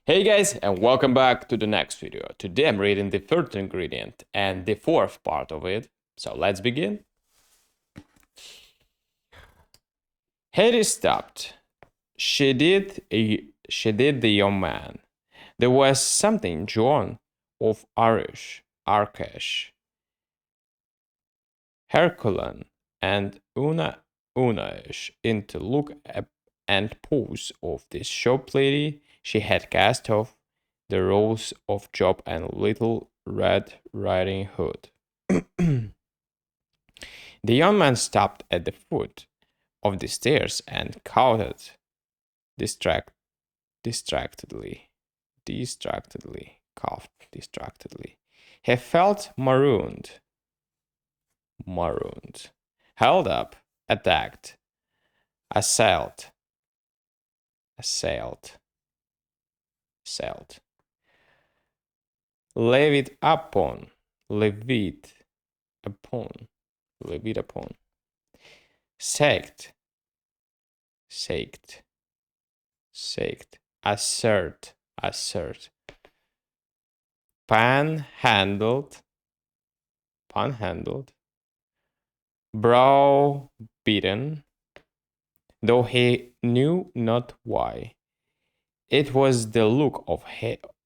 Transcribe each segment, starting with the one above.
Hey guys, and welcome back to the next video. Today I'm reading the third ingredient and the fourth part of it. So let's begin. Hetty stopped. She did the young man. There was something John of Arkesh, Herculean, and Unaish into look and pose of this shop lady. She had cast off the roles of Job and Little Red Riding Hood. The young man stopped at the foot of the stairs and coughed distract, distractedly. He felt marooned, held up, attacked, assailed, assailed, assailed, levied upon, levied upon, levied upon, saked, saked, saked, assert, panhandled, brow beaten, though he knew not why. It was the look of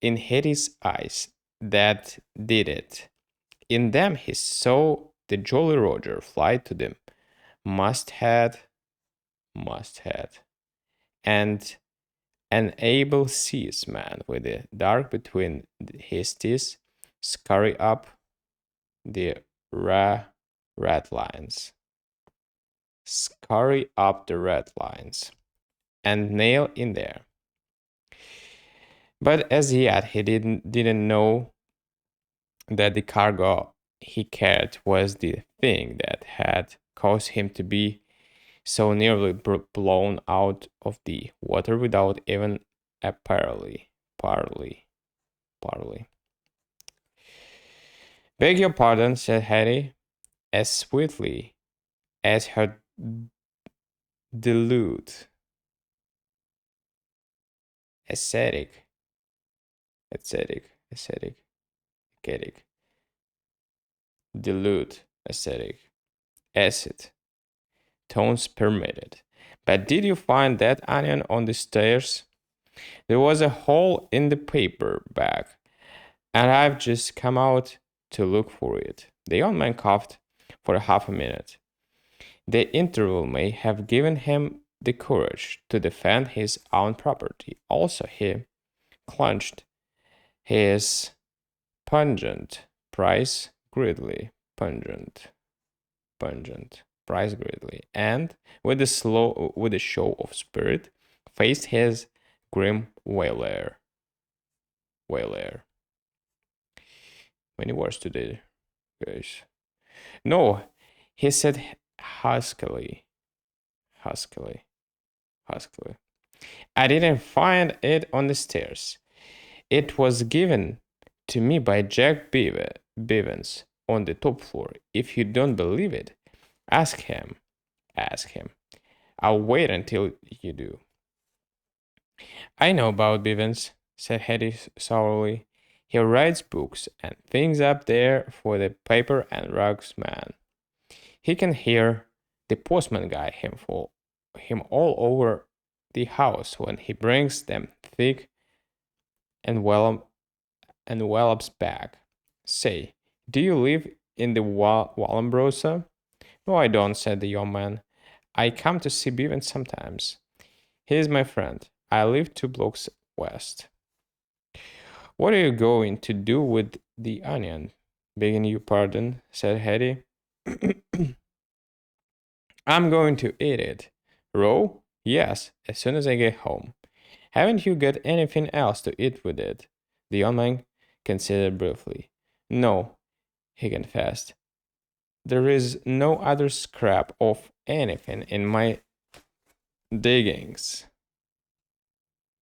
in Hetty's eyes that did it. In them he saw the Jolly Roger fly to them, must-had, and an able seaman with the dark between his teeth scurry up the red lines. Scurry up the red lines and nail in there. But as yet he didn't know that the cargo he carried was the thing that had caused him to be so nearly blown out of the water without even a parley. Beg your pardon, said Hetty, as sweetly as her dilute, ascetic, dilute, acid tones permitted. But did you find that onion on the stairs? There was a hole in the paper bag, and I've just come out to look for it. The young man coughed for half a minute. The interval may have given him the courage to defend his own property. Also, he clenched his pungent price greedily, and with a show of spirit, faced his grim wailer. Many words today, guys. No, he said huskily. I didn't find it on the stairs. It was given to me by Jack Bivens on the top floor. If you don't believe it, ask him. I'll wait until you do. I know about Bivens, said Hetty sourly. He writes books and things up there for the paper and rugs man. He can hear the postman guy him all over the house when he brings them thick and wallops back. Say, do you live in the Wallombrosa? No, I don't, said the young man. I come to see Bevan sometimes. He is my friend. I live 2 blocks west. What are you going to do with the onion? Begging your pardon, said Hetty. I'm going to eat it. Raw? Yes, as soon as I get home. Haven't you got anything else to eat with it? The young man considered briefly. No, he confessed. There is no other scrap of anything in my diggings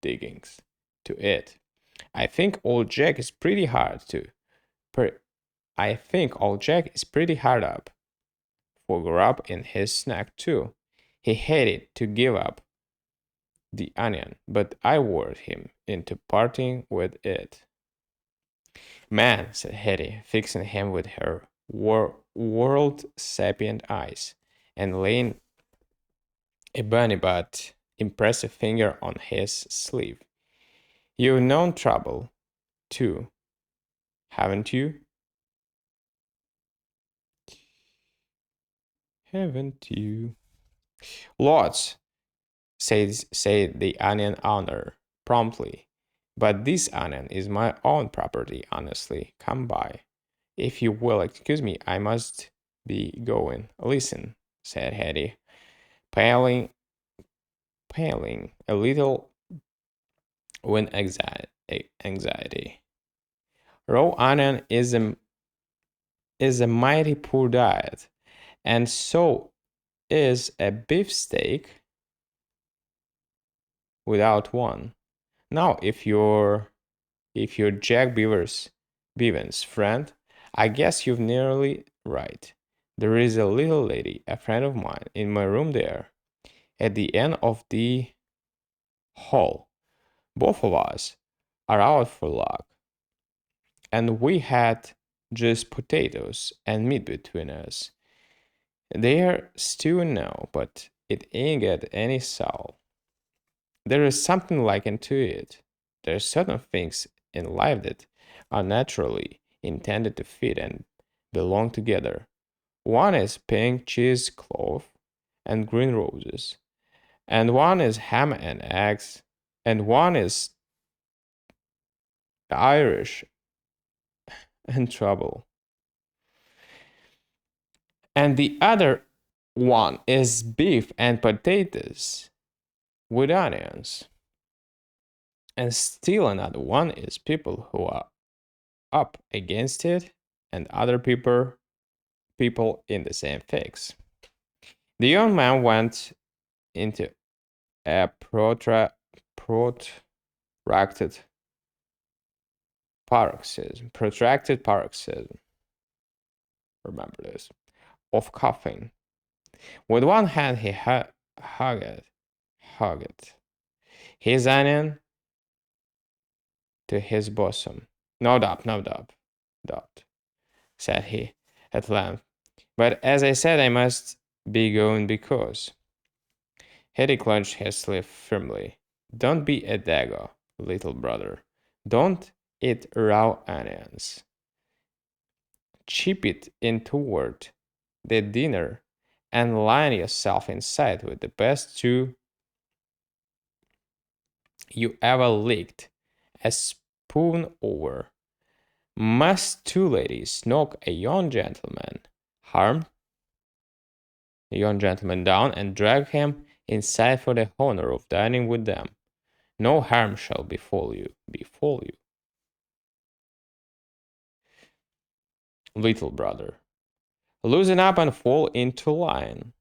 to eat. I think old Jack is pretty hard up for grub in his snack too. He hated to give up the onion, but I warned him into parting with it. Man, said Hetty, fixing him with her world sapient eyes, and laying a bunny but impressive finger on his sleeve. You've known trouble, too, haven't you? Haven't you? Lots, said the onion owner promptly. But this onion is my own property, honestly. Come by. If you will excuse me, I must be going. Listen, said Hetty, paling, paling a little with anxiety. Raw onion is a mighty poor diet, and so is a beefsteak without one. Now, if you're Jack Bevan's friend, I guess you're nearly right. There is a little lady, a friend of mine, in my room there, at the end of the hall. Both of us are out for luck, and we had just potatoes and meat between us. They're stewing now, but it ain't got any soul. There is something likened to it. There are certain things in life that are naturally intended to fit and belong together. One is pink cheesecloth and green roses, and one is ham and eggs, and one is Irish and trouble, and the other one is beef and potatoes with onions, and still another one is people who are up against it and other people in the same fix. The young man went into a protracted paroxysm, remember this, of coughing. With one hand he hugged his onion to his bosom. No doubt, no doubt, said he at length. But as I said, I must be going because. Hetty clenched his sleeve firmly. Don't be a dago, little brother. Don't eat raw onions. Chip it in toward the dinner and line yourself inside with the best stew you ever licked a spoon over. Must two ladies knock a young gentleman down and drag him inside for the honor of dining with them. No harm shall befall you. Little brother, loosen up and fall into line.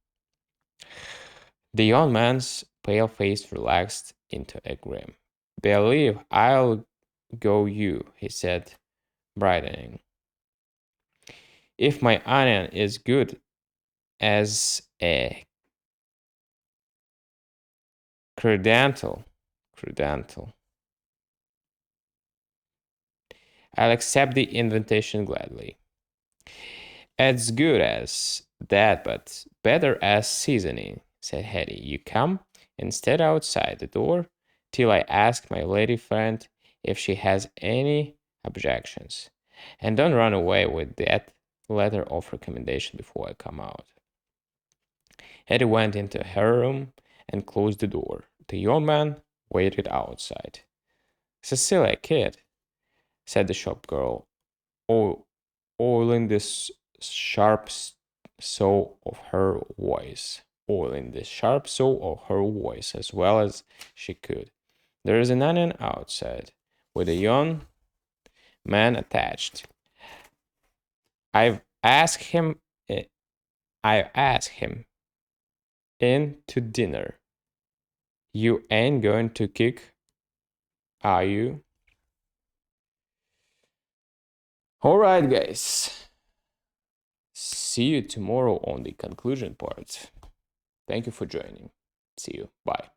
The young man's pale face relaxed into a grin. Believe I'll go you, he said, brightening. If my onion is good as a credental, I'll accept the invitation gladly. As good as that, but better as seasoning, said Hetty. You come and stand outside the door till I ask my lady friend if she has any objections. And don't run away with that letter of recommendation before I come out. Hetty went into her room and closed the door. The young man waited outside. Cecilia, kid, said the shop girl, oiling this sharp soul of her voice, as well as she could. There is an onion outside, with a young man attached. I've asked him in to dinner. You ain't going to kick, are you? All right, guys. See you tomorrow on the conclusion part. Thank you for joining. See you. Bye.